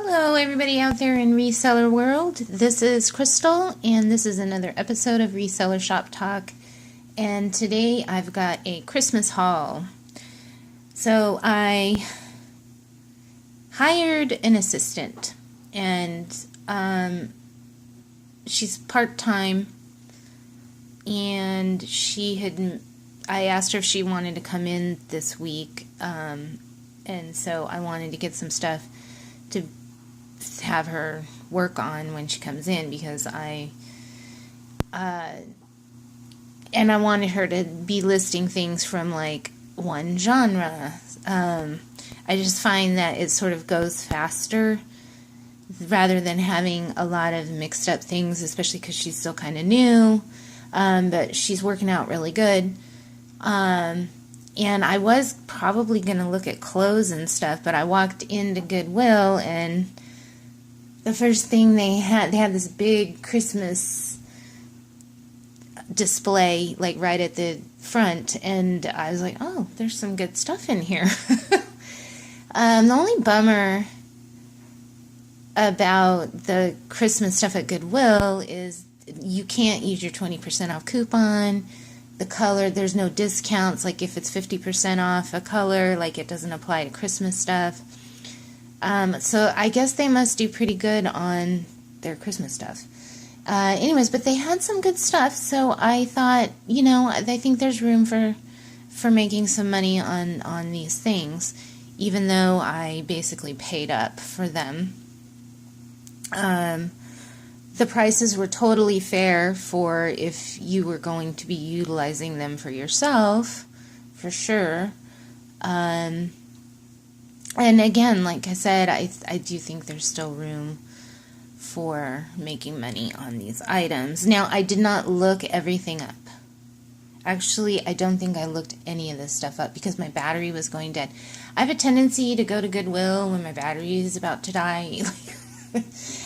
Hello everybody out there in reseller world. This is Crystal and this is another episode of Reseller Shop Talk, and today I've got a Christmas haul. So I hired an assistant and she's part-time, and I asked her if she wanted to come in this week, and so I wanted to get some stuff to have her work on when she comes in, because I wanted her to be listing things from like one genre. I just find that it sort of goes faster rather than having a lot of mixed up things, especially because she's still kind of new, but she's working out really good. And I was probably going to look at clothes and stuff, but I walked into Goodwill and the first thing they had this big Christmas display, like right at the front, and I was like, oh, there's some good stuff in here. The only bummer about the Christmas stuff at Goodwill is you can't use your 20% off coupon. The color, there's no discounts, like if it's 50% off a color, like it doesn't apply to Christmas stuff. So I guess they must do pretty good on their Christmas stuff. Anyways, but they had some good stuff, so I thought, I think there's room for making some money on these things, even though I basically paid up for them. The prices were totally fair for if you were going to be utilizing them for yourself, for sure. And again, like I said, I do think there's still room for making money on these items. Now, I did not look everything up. Actually, I don't think I looked any of this stuff up because my battery was going dead. I have a tendency to go to Goodwill when my battery is about to die.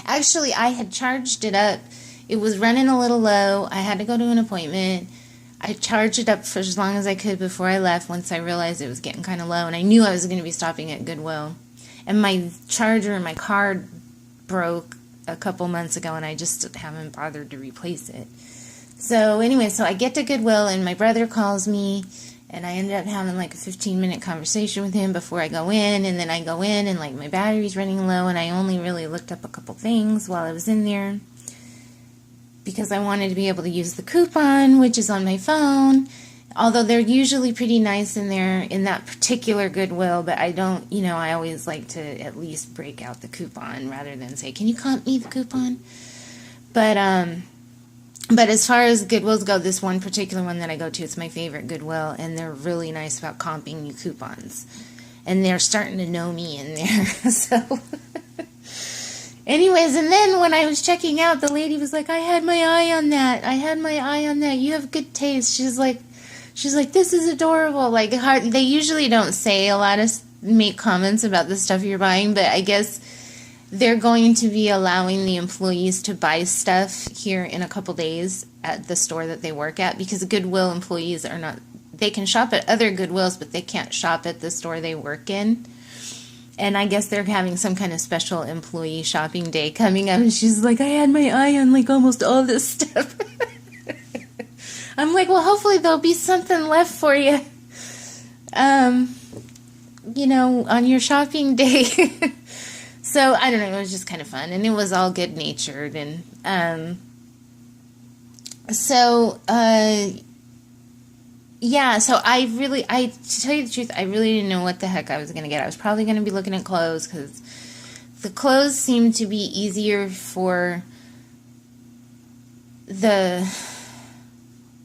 Actually, I had charged it up. It was running a little low. I had to go to an appointment. I charged it up for as long as I could before I left, once I realized it was getting kind of low, and I knew I was going to be stopping at Goodwill. And my charger in my car broke a couple months ago, and I just haven't bothered to replace it. So anyway, so I get to Goodwill, and my brother calls me, and I ended up having like a 15-minute conversation with him before I go in, and then I go in, and like my battery's running low, and I only really looked up a couple things while I was in there, because I wanted to be able to use the coupon, which is on my phone, although they're usually pretty nice in there in that particular Goodwill, but I don't, I always like to at least break out the coupon rather than say, can you comp me the coupon? But as far as Goodwills go, this one particular one that I go to, it's my favorite Goodwill, and they're really nice about comping you coupons, and they're starting to know me in there, so... Anyways, and then when I was checking out, the lady was like, I had my eye on that. I had my eye on that. You have good taste. She's like, this is adorable. Like, they usually don't say a lot of, make comments about the stuff you're buying, but I guess they're going to be allowing the employees to buy stuff here in a couple days at the store that they work at, because Goodwill employees are not, they can shop at other Goodwills, but they can't shop at the store they work in. And I guess they're having some kind of special employee shopping day coming up. And she's like, I had my eye on like almost all this stuff. I'm like, well, hopefully there'll be something left for you, on your shopping day. So, I don't know, it was just kind of fun. And it was all good-natured. And yeah, so to tell you the truth, I really didn't know what the heck I was going to get. I was probably going to be looking at clothes, because the clothes seemed to be easier for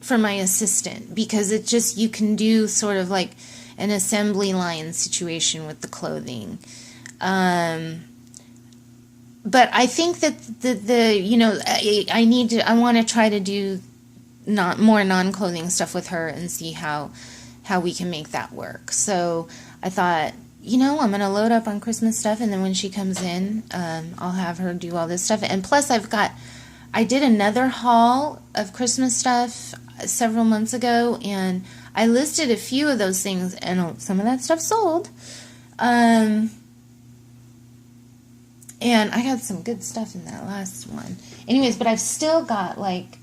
my assistant, because it just, you can do sort of like an assembly line situation with the clothing. But I think that I want to try to do more non-clothing stuff with her and see how we can make that work. So I thought, I'm going to load up on Christmas stuff, and then when she comes in, I'll have her do all this stuff. And plus I did another haul of Christmas stuff several months ago, and I listed a few of those things, and some of that stuff sold. And I got some good stuff in that last one. Anyways, but I've still got, like,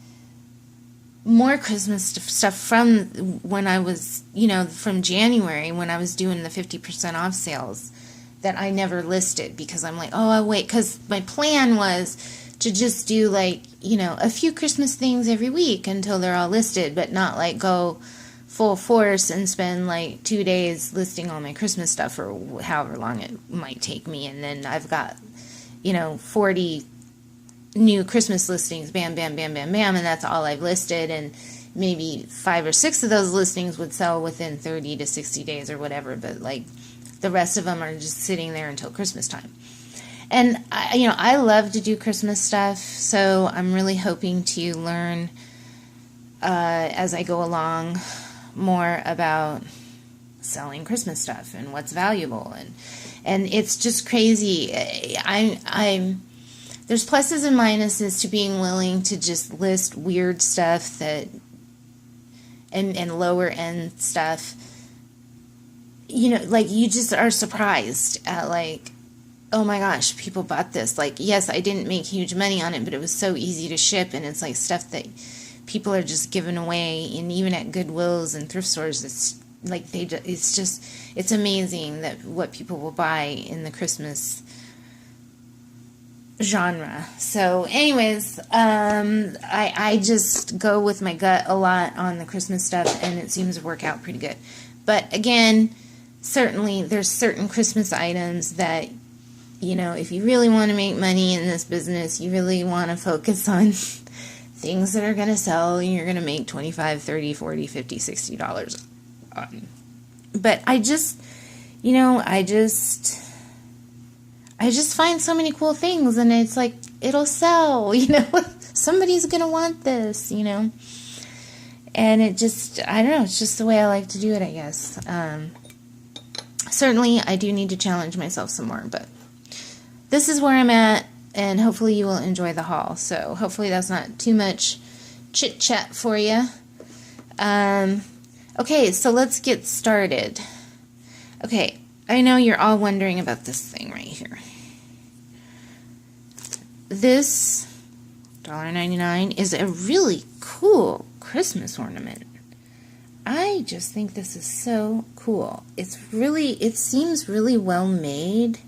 more Christmas stuff from when I was, from January when I was doing the 50% off sales that I never listed because I'm like, oh, I'll wait. Because my plan was to just do, like, a few Christmas things every week until they're all listed, but not, like, go full force and spend, like, 2 days listing all my Christmas stuff or however long it might take me. And then I've got, 40 new Christmas listings, bam, bam, bam, bam, bam, and that's all I've listed, and maybe 5 or 6 of those listings would sell within 30 to 60 days or whatever, but, like, the rest of them are just sitting there until Christmas time. And, I love to do Christmas stuff, so I'm really hoping to learn as I go along more about selling Christmas stuff and what's valuable, and it's just crazy. There's pluses and minuses to being willing to just list weird stuff and lower end stuff. Like, you just are surprised at, like, oh my gosh, people bought this. Like, yes, I didn't make huge money on it, but it was so easy to ship, and it's like stuff that people are just giving away, and even at Goodwills and thrift stores, it's like it's amazing that what people will buy in the Christmas genre. So anyways, I just go with my gut a lot on the Christmas stuff, and it seems to work out pretty good. But again, certainly there's certain Christmas items that, if you really want to make money in this business, you really want to focus on things that are going to sell, and you're going to make $25, $30, $40, $50, $60 on. But I just find so many cool things, and it's like, it'll sell, somebody's going to want this, and it just, I don't know, it's just the way I like to do it, I guess. Certainly, I do need to challenge myself some more, but this is where I'm at, and hopefully you will enjoy the haul. So hopefully that's not too much chit-chat for you. Okay, so let's get started. Okay, I know you're all wondering about this thing right here. This $1.99 is a really cool Christmas ornament. I just think this is so cool. It seems really well made.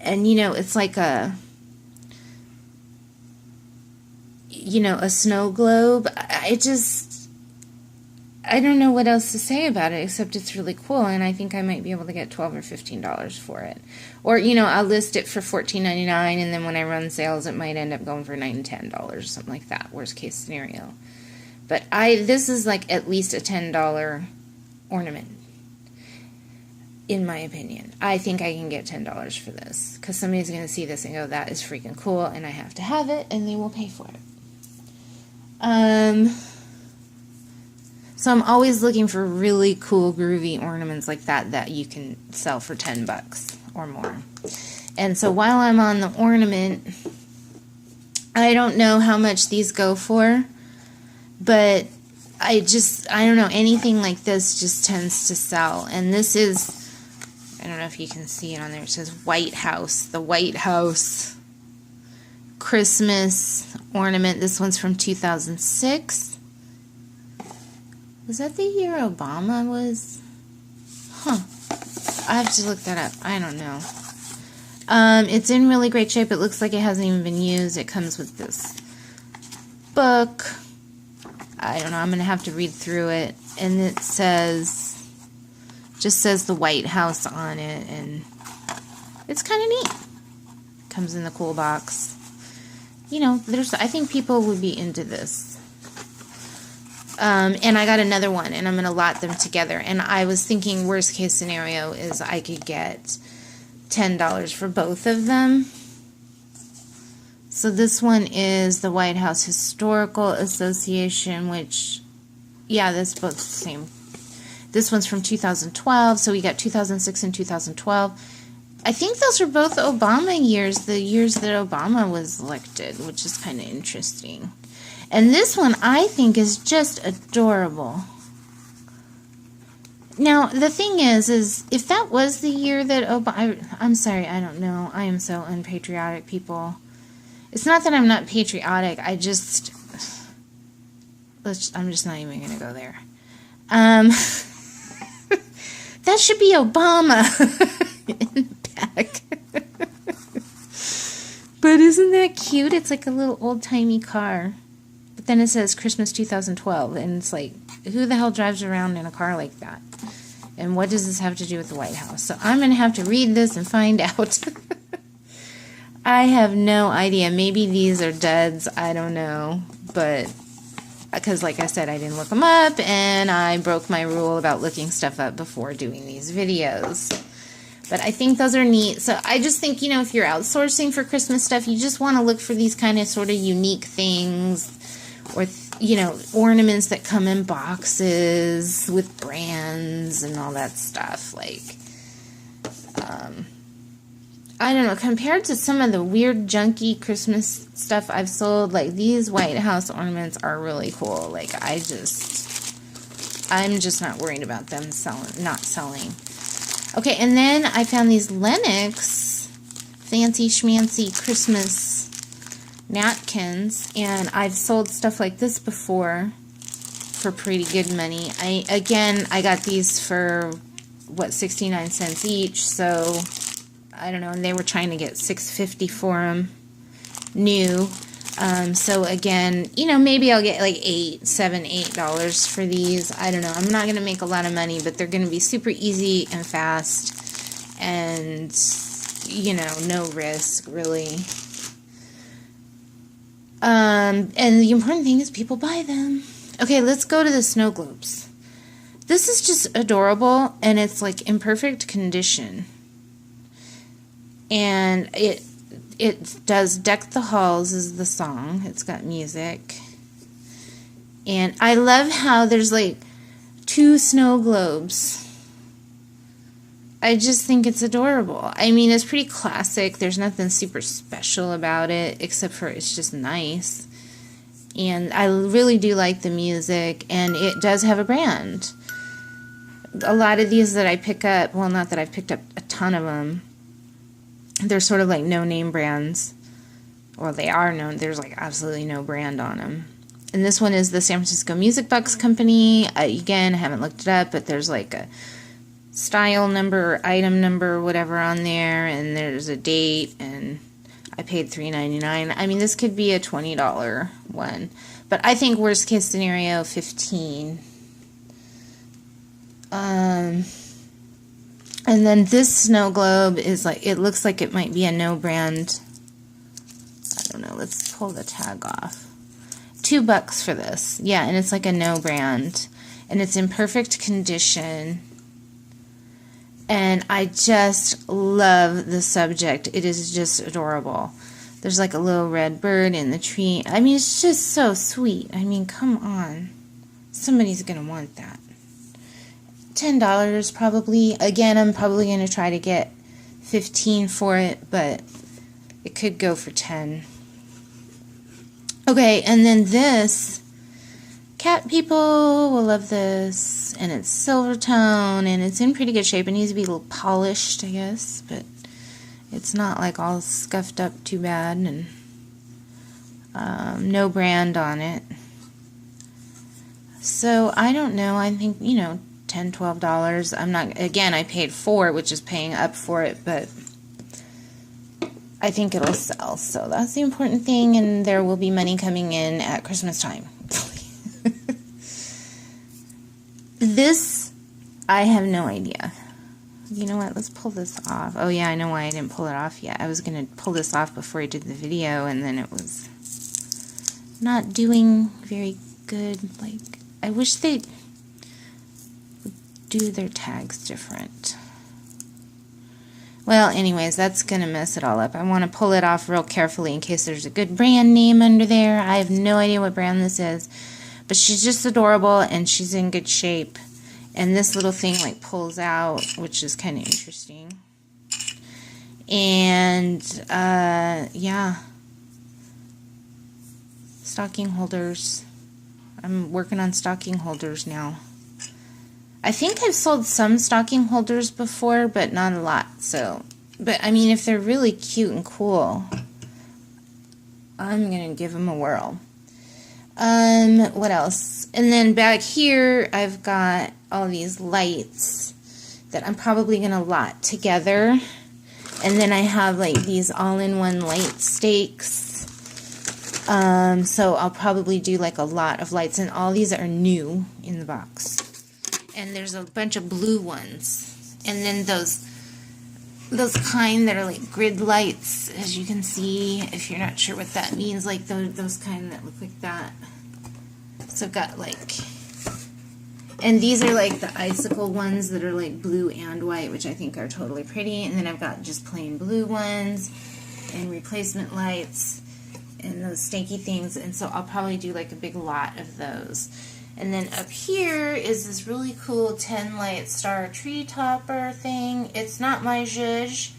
And, it's like a snow globe. I don't know what else to say about it, except it's really cool, and I think I might be able to get $12 or $15 for it. Or, I'll list it for $14.99, and then when I run sales, it might end up going for $9 and $10 or something like that, worst case scenario. But this is like at least a $10 ornament, in my opinion. I think I can get $10 for this, because somebody's going to see this and go, that is freaking cool, and I have to have it, and they will pay for it. So I'm always looking for really cool, groovy ornaments like that you can sell for $10 or more. And so while I'm on the ornament, I don't know how much these go for, but I don't know, anything like this just tends to sell. And this is, I don't know if you can see it on there, it says White House, the White House Christmas ornament. This one's from 2006. Was that the year Obama was? I have to look that up. I don't know. It's in really great shape. It looks like it hasn't even been used. It comes with this book. I don't know. I'm going to have to read through it. And it just says the White House on it. And it's kind of neat. Comes in the cool box. I think people would be into this. And I got another one, and I'm going to lot them together. And I was thinking worst case scenario is I could get $10 for both of them. So this one is the White House Historical Association, which, yeah, that's both the same. This one's from 2012, so we got 2006 and 2012. I think those are both Obama years, the years that Obama was elected, which is kind of interesting. And this one I think is just adorable. Now, the thing is if that was the year that I'm sorry, I don't know. I am so unpatriotic, people. It's not that I'm not patriotic. I'm just not even going to go there. That should be Obama in the back. But isn't that cute? It's like a little old-timey car. But then it says Christmas 2012, and it's like, who the hell drives around in a car like that? And what does this have to do with the White House? So I'm going to have to read this and find out. I have no idea. Maybe these are duds. I don't know. But, because like I said, I didn't look them up, and I broke my rule about looking stuff up before doing these videos. But I think those are neat. So I just think, if you're outsourcing for Christmas stuff, you just want to look for these kind of sort of unique things, or, ornaments that come in boxes with brands and all that stuff. Like, I don't know, compared to some of the weird, junky Christmas stuff I've sold, like, these White House ornaments are really cool. Like, I'm just not worried about them not selling. Okay, and then I found these Lennox fancy schmancy Christmas napkins, and I've sold stuff like this before for pretty good money. I got these for, 69 cents each, so I don't know, and they were trying to get $6.50 for them, new. So again, maybe I'll get like $8 for these. I don't know. I'm not going to make a lot of money, but they're going to be super easy and fast, and, no risk, really. And the important thing is people buy them. Okay, let's go to the snow globes. This is just adorable, and it's like in perfect condition. And it does Deck the Halls is the song. It's got music. And I love how there's like 2 snow globes. I just think it's adorable. I mean, it's pretty classic. There's nothing super special about it, except for it's just nice. And I really do like the music, and it does have a brand. A lot of these that I pick up, well, not that I've picked up a ton of them, they're sort of like no-name brands. Well, they are known. There's like absolutely no brand on them. And this one is the San Francisco Music Box Company. Again, I haven't looked it up, but there's like a style number or item number, whatever, on there, and there's a date, and I paid $3.99. I mean, this could be a $20 one, but I think worst case scenario, $15. And then this snow globe is like, it looks like it might be a no brand. I don't know, let's pull the tag off. $2 for this. Yeah, and it's like a no brand. And it's in perfect condition. And I just love the subject. It is just adorable. There's like a little red bird in the tree. I mean, it's just so sweet. I mean, come on. Somebody's going to want that. $10 probably. Again, I'm probably going to try to get $15 for it, but it could go for $10. Okay, and then this, cat people will love this, and it's silver tone, and it's in pretty good shape. It needs to be a little polished, I guess, but it's not like all scuffed up too bad, and no brand on it. So I don't know. I think, $10, $12. I'm not, again, I paid $4, which is paying up for it, but I think it'll sell. So that's the important thing, and there will be money coming in at Christmas time. This, I have no idea. You know what? Let's pull this off. Oh yeah, I know why I didn't pull it off yet. I was going to pull this off before I did the video, and then it was not doing very good. Like, I wish they would do their tags different. Well, anyways, that's going to mess it all up. I want to pull it off real carefully in case there's a good brand name under there. I have no idea what brand this is. But she's just adorable, and she's in good shape. And this little thing, like, pulls out, which is kind of interesting. And, yeah. Stocking holders. I'm working on stocking holders now. I think I've sold some stocking holders before, but not a lot. So, but I mean, if they're really cute and cool, I'm gonna give them a whirl. What else? And then back here, I've got all these lights that I'm probably gonna lot together. And then I have like these all-in-one light stakes. So I'll probably do like a lot of lights, and all these are new in the box. And there's a bunch of blue ones, and then those kind that are like grid lights, as you can see, if you're not sure what that means, like those kind that look like that. So I've got like, and these are like the icicle ones that are like blue and white, which I think are totally pretty. And then I've got just plain blue ones and replacement lights and those stanky things. And so I'll probably do like a big lot of those. And then up here is this really cool 10 light star tree topper thing. It's not my zhuzh,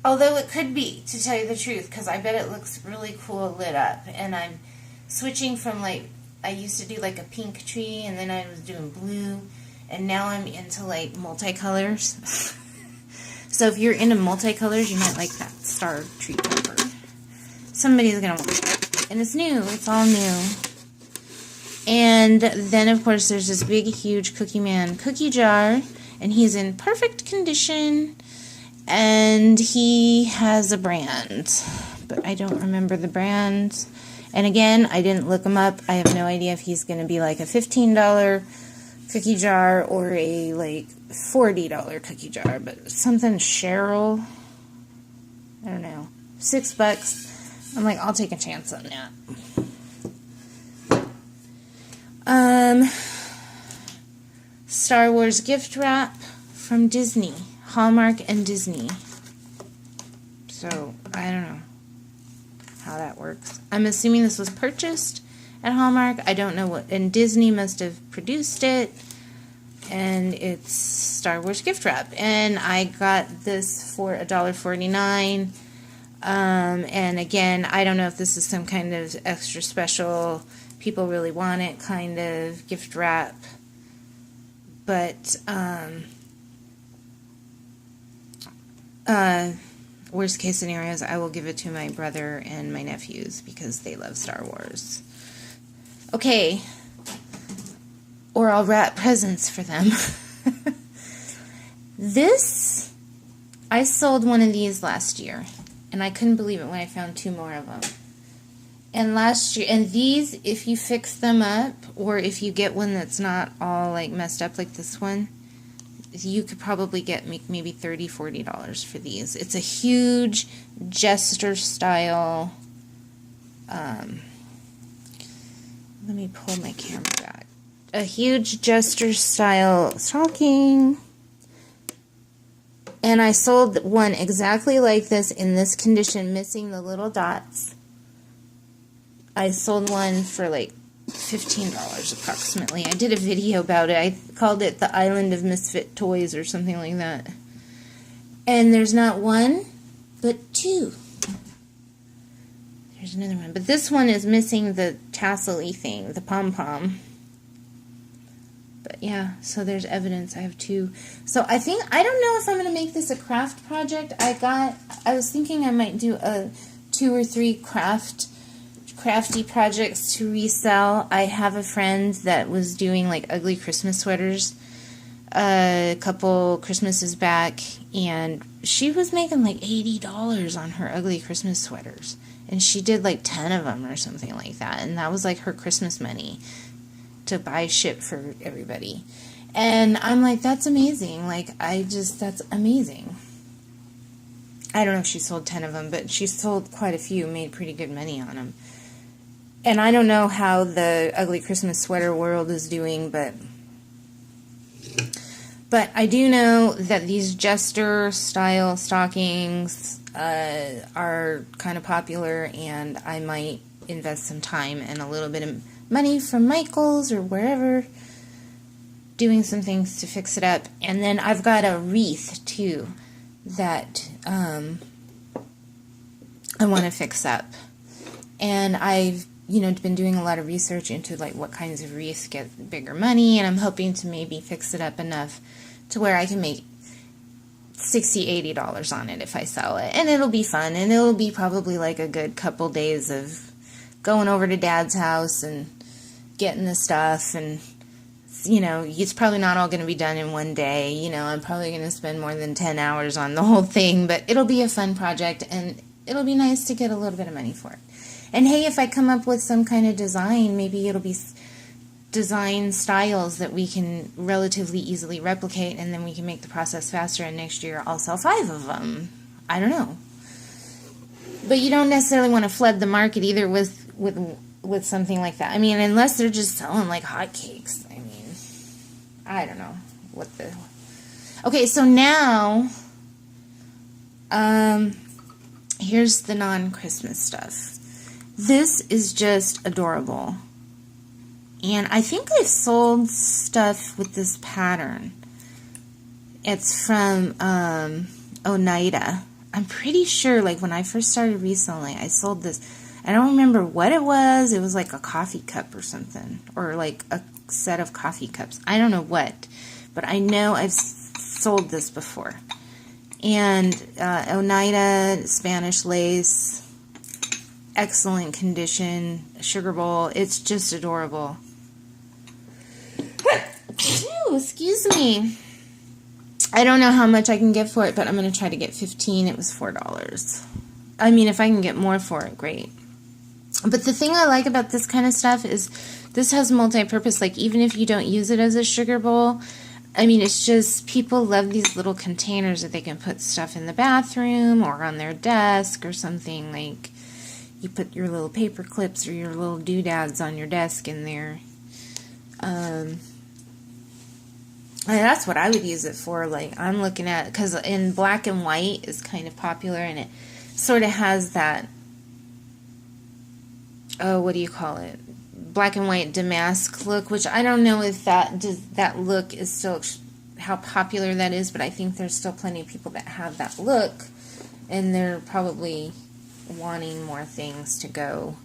although it could be, to tell you the truth, because I bet it looks really cool lit up. And I'm switching from like, I used to do like a pink tree, and then I was doing blue, and now I'm into like multicolors. So if you're into multicolors, you might like that star tree topper. Somebody's gonna want it. And it's new, it's all new. And then, of course, there's this big, huge Cookie Man cookie jar, and he's in perfect condition, and he has a brand, but I don't remember the brand. And again, I didn't look him up. I have no idea if he's going to be like a $15 cookie jar or a like $40 cookie jar, but something Cheryl, I don't know, $6. I'm like, I'll take a chance on that. Star Wars gift wrap from Disney, Hallmark and Disney. So, I don't know how that works. I'm assuming this was purchased at Hallmark. I don't know what, and Disney must have produced it. And it's Star Wars gift wrap. And I got this for $1.49. And again, I don't know if this is some kind of extra special, people really want it kind of gift wrap. But, worst case scenarios, I will give it to my brother and my nephews because they love Star Wars. Okay. Or I'll wrap presents for them. This, I sold one of these last year, and I couldn't believe it when I found 2 more of them. And last year, and these, if you fix them up, or if you get one that's not all like messed up like this one, you could probably get maybe $30, $40 for these. It's a huge jester style. Let me pull my camera back. A huge jester style stocking. And I sold one exactly like this in this condition, missing the little dots. I sold one for like $15 approximately. I did a video about it. I called it the Island of Misfit Toys or something like that. And there's not one, but 2. There's another one. But this one is missing the tassel-y thing, the pom-pom. But yeah, so there's evidence. I have 2. So I think, I don't know if I'm going to make this a craft project. I was thinking I might do a 2 or 3 crafty projects to resell. I have a friend that was doing like ugly Christmas sweaters a couple Christmases back, and she was making like $80 on her ugly Christmas sweaters, and she did like 10 of them or something like that, and that was like her Christmas money to buy shit for everybody. And I'm like, that's amazing. Like, that's amazing. I don't know if she sold 10 of them, but she sold quite a few, made pretty good money on them. And I don't know how the ugly Christmas sweater world is doing, but I do know that these jester style stockings are kind of popular, and I might invest some time and a little bit of money from Michael's or wherever doing some things to fix it up. And then I've got a wreath too that I want to fix up. And I've been doing a lot of research into like what kinds of wreaths get bigger money, and I'm hoping to maybe fix it up enough to where I can make $60-$80 on it if I sell it, and it'll be fun, and it'll be probably like a good couple days of going over to Dad's house and getting the stuff, and it's probably not all going to be done in one day. I'm probably going to spend more than 10 hours on the whole thing, but it'll be a fun project, and it'll be nice to get a little bit of money for it. And hey, if I come up with some kind of design, maybe it'll be design styles that we can relatively easily replicate, and then we can make the process faster, and next year I'll sell 5 of them. I don't know. But you don't necessarily want to flood the market either with something like that. I mean, unless they're just selling like hotcakes. I mean, I don't know what the... Okay, so now, here's the non-Christmas stuff. This is just adorable. And I think I've sold stuff with this pattern. It's from Oneida. I'm pretty sure, like, when I first started reselling, I sold this. I don't remember what it was. It was like a coffee cup or something. Or like a set of coffee cups. I don't know what. But I know I've sold this before. And Oneida, Spanish lace. Excellent condition. Sugar bowl. It's just adorable. Ew, excuse me. I don't know how much I can get for it, but I'm going to try to get $15. It was $4. I mean, if I can get more for it, great. But the thing I like about this kind of stuff is this has multi-purpose. Like, even if you don't use it as a sugar bowl, I mean, it's just people love these little containers that they can put stuff in the bathroom or on their desk or something. Like, you put your little paper clips or your little doodads on your desk in there. And that's what I would use it for. Like, I'm looking at, because in black and white is kind of popular, and it sort of has that, what do you call it? Black and white damask look, which I don't know if that look is still, how popular that is, but I think there's still plenty of people that have that look, and they're probably wanting more things to go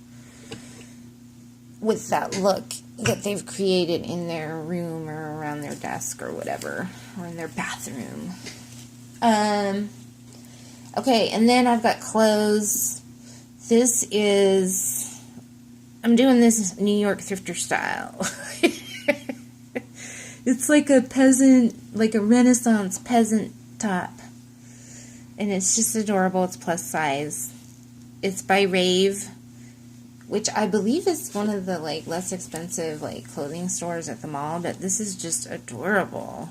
with that look that they've created in their room or around their desk or whatever, or in their bathroom. Okay, and then I've got clothes. This is, I'm doing this New York thrifter style. It's like a peasant, like a Renaissance peasant top. And it's just adorable. It's plus size. It's by Rave, which I believe is one of the like less expensive like clothing stores at the mall, but this is just adorable.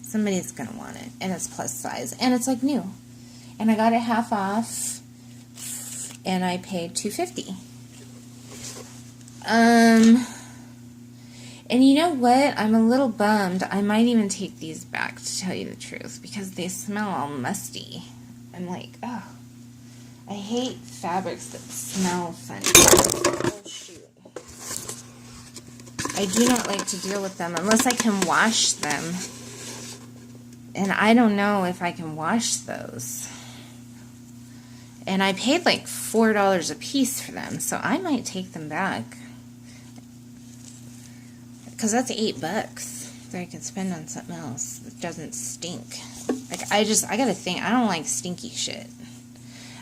Somebody's gonna want it, and it's plus size, and it's like new, and I got it half off, and I paid $2.50. And you know what? I'm a little bummed. I might even take these back, to tell you the truth, because they smell all musty. I'm like, oh. I hate fabrics that smell funny. Oh, shoot. I do not like to deal with them unless I can wash them. And I don't know if I can wash those. And I paid like $4 a piece for them, so I might take them back. Because that's $8 that I can spend on something else that doesn't stink. Like, I gotta think, I don't like stinky shit.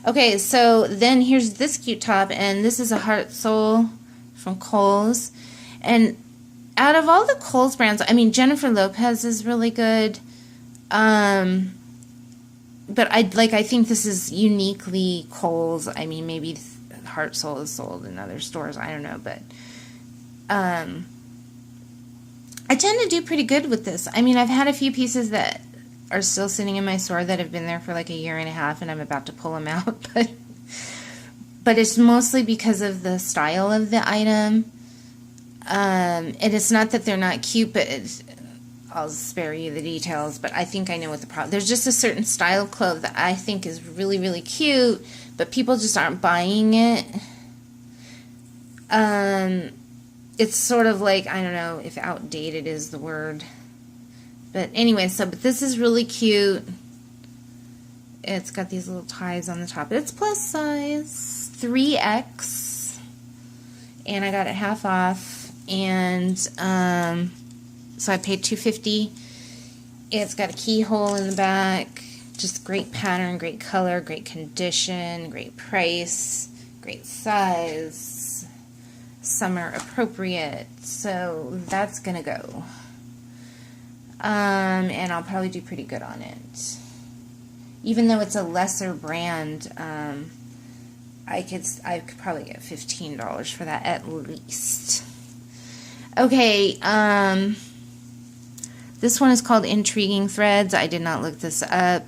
Okay, so then here's this cute top, and this is a Heart Soul from Kohl's. And out of all the Kohl's brands, I mean, Jennifer Lopez is really good. But I think this is uniquely Kohl's. I mean, maybe Heart Soul is sold in other stores. I don't know, but I tend to do pretty good with this. I mean, I've had a few pieces that are still sitting in my store that have been there for like a year and a half, and I'm about to pull them out, but it's mostly because of the style of the item, and it's not that they're not cute, but I'll spare you the details, but I think I know what the problem. There's just a certain style of clothes that I think is really, really cute, but people just aren't buying it. It's sort of like, I don't know if outdated is the word. But anyway, but this is really cute. It's got these little ties on the top. It's plus size, 3X. and I got it half off, and so I paid $2.50. It's got a keyhole in the back. Just great pattern, great color, great condition, great price, great size, summer appropriate. So that's gonna go. And I'll probably do pretty good on it. Even though it's a lesser brand, I could probably get $15 for that at least. Okay, this one is called Intriguing Threads. I did not look this up.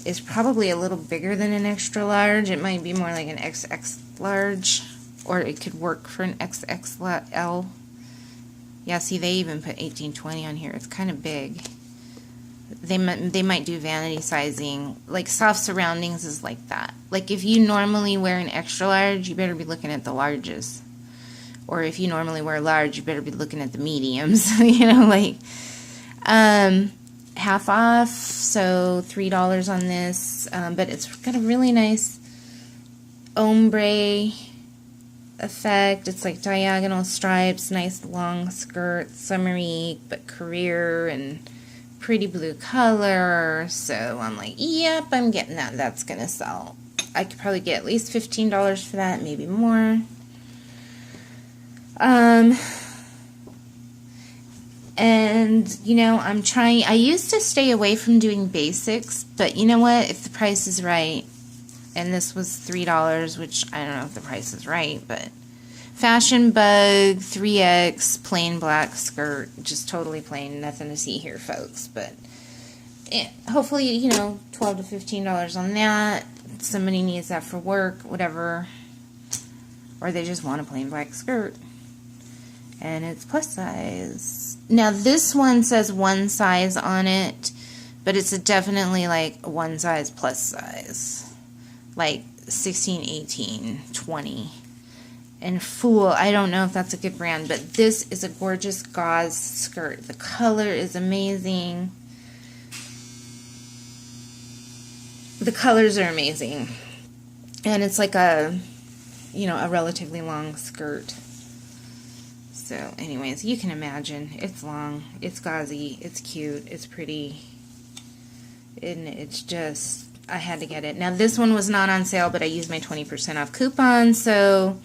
It's probably a little bigger than an extra large. It might be more like an XX large, or it could work for an XXL. Yeah, see, they even put 1820 on here. It's kind of big. They might do vanity sizing. Like Soft Surroundings is like that. Like if you normally wear an extra large, you better be looking at the larges. Or if you normally wear large, you better be looking at the mediums. You know, like half off, so $3 on this. But it's got a really nice ombre effect. It's like diagonal stripes, nice long skirt, summery but career, and pretty blue color. So I'm like, yep, I'm getting that. That's gonna sell. I could probably get at least $15 for that, maybe more. And you know, I used to stay away from doing basics, but you know what, if the price is right, and this was $3, which I don't know if the price is right, but Fashion Bug 3X plain black skirt, just totally plain, nothing to see here, folks. But hopefully, you know, $12 to $15 on that. Somebody needs that for work, whatever, or they just want a plain black skirt, and it's plus size. Now this one says one size on it, but it's definitely like one size plus size, like 16, 18, 20. And Fool, I don't know if that's a good brand, but this is a gorgeous gauze skirt. The color is amazing. The colors are amazing. And it's like a, you know, a relatively long skirt. So anyways, you can imagine. It's long, it's gauzy, it's cute, it's pretty. And it's just, I had to get it. Now this one was not on sale, but I used my 20% off coupon, so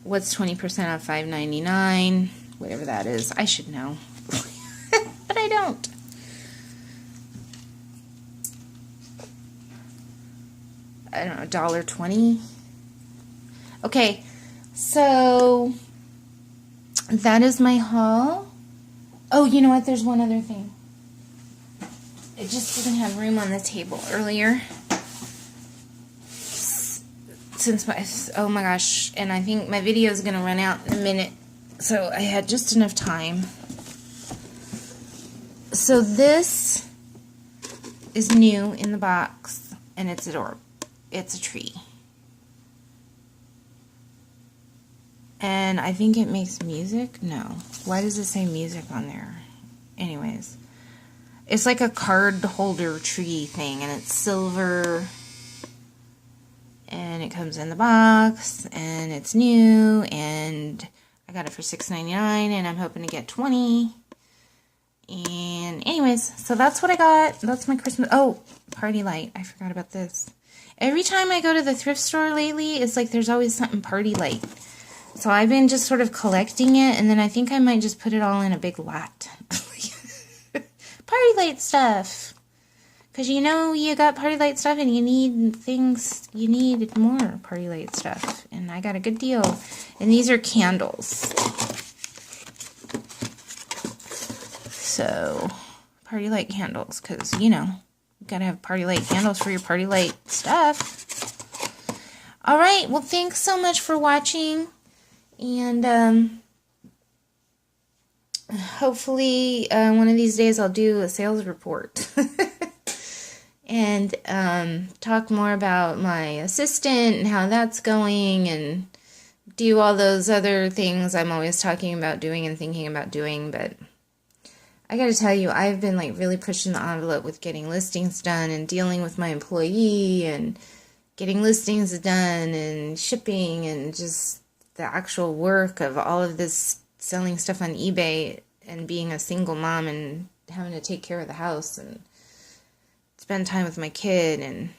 what's 20% off? $5.99, whatever that is. I should know, but I don't. I don't know, $1.20. Okay, so that is my haul. Oh, you know what? There's one other thing. It just didn't have room on the table earlier. Since oh my gosh, and I think my video is going to run out in a minute, so I had just enough time. So this is new in the box, and it's adorable. It's a tree. And I think it makes music. No. Why does it say music on there? Anyways. It's like a card holder tree thing, and it's silver. And it comes in the box, and it's new, and I got it for $6.99, and I'm hoping to get 20. And anyways, so that's what I got. That's my Christmas. Oh, party light. I forgot about this. Every time I go to the thrift store lately, it's like there's always something party light. So I've been just sort of collecting it, and then I think I might just put it all in a big lot. Party light stuff. Because you know you got party light stuff and you need things, you need more party light stuff. And I got a good deal. And these are candles. So, party light candles. Because, you know, you got to have party light candles for your party light stuff. Alright, well thanks so much for watching. And, hopefully one of these days I'll do a sales report. And talk more about my assistant and how that's going, and do all those other things I'm always talking about doing and thinking about doing. But I gotta tell you, I've been like really pushing the envelope with getting listings done and dealing with my employee and getting listings done and shipping, and just the actual work of all of this selling stuff on eBay and being a single mom and having to take care of the house and spend time with my kid, and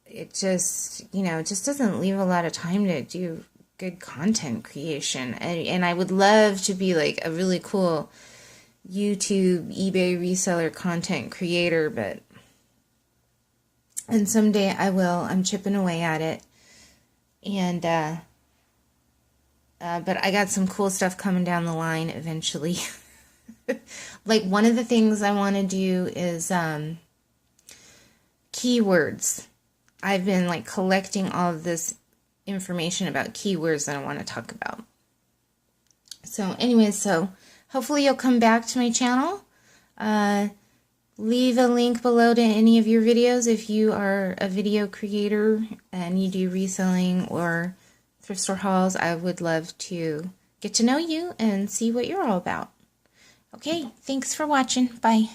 it just, it just doesn't leave a lot of time to do good content creation. And I would love to be like a really cool YouTube, eBay reseller content creator, and someday I will. I'm chipping away at it. And, but I got some cool stuff coming down the line eventually. Like, one of the things I want to do is keywords. I've been like collecting all of this information about keywords that I want to talk about. So anyways, so hopefully you'll come back to my channel. Leave a link below to any of your videos if you are a video creator and you do reselling or thrift store hauls. I would love to get to know you and see what you're all about. Okay, thanks for watching. Bye.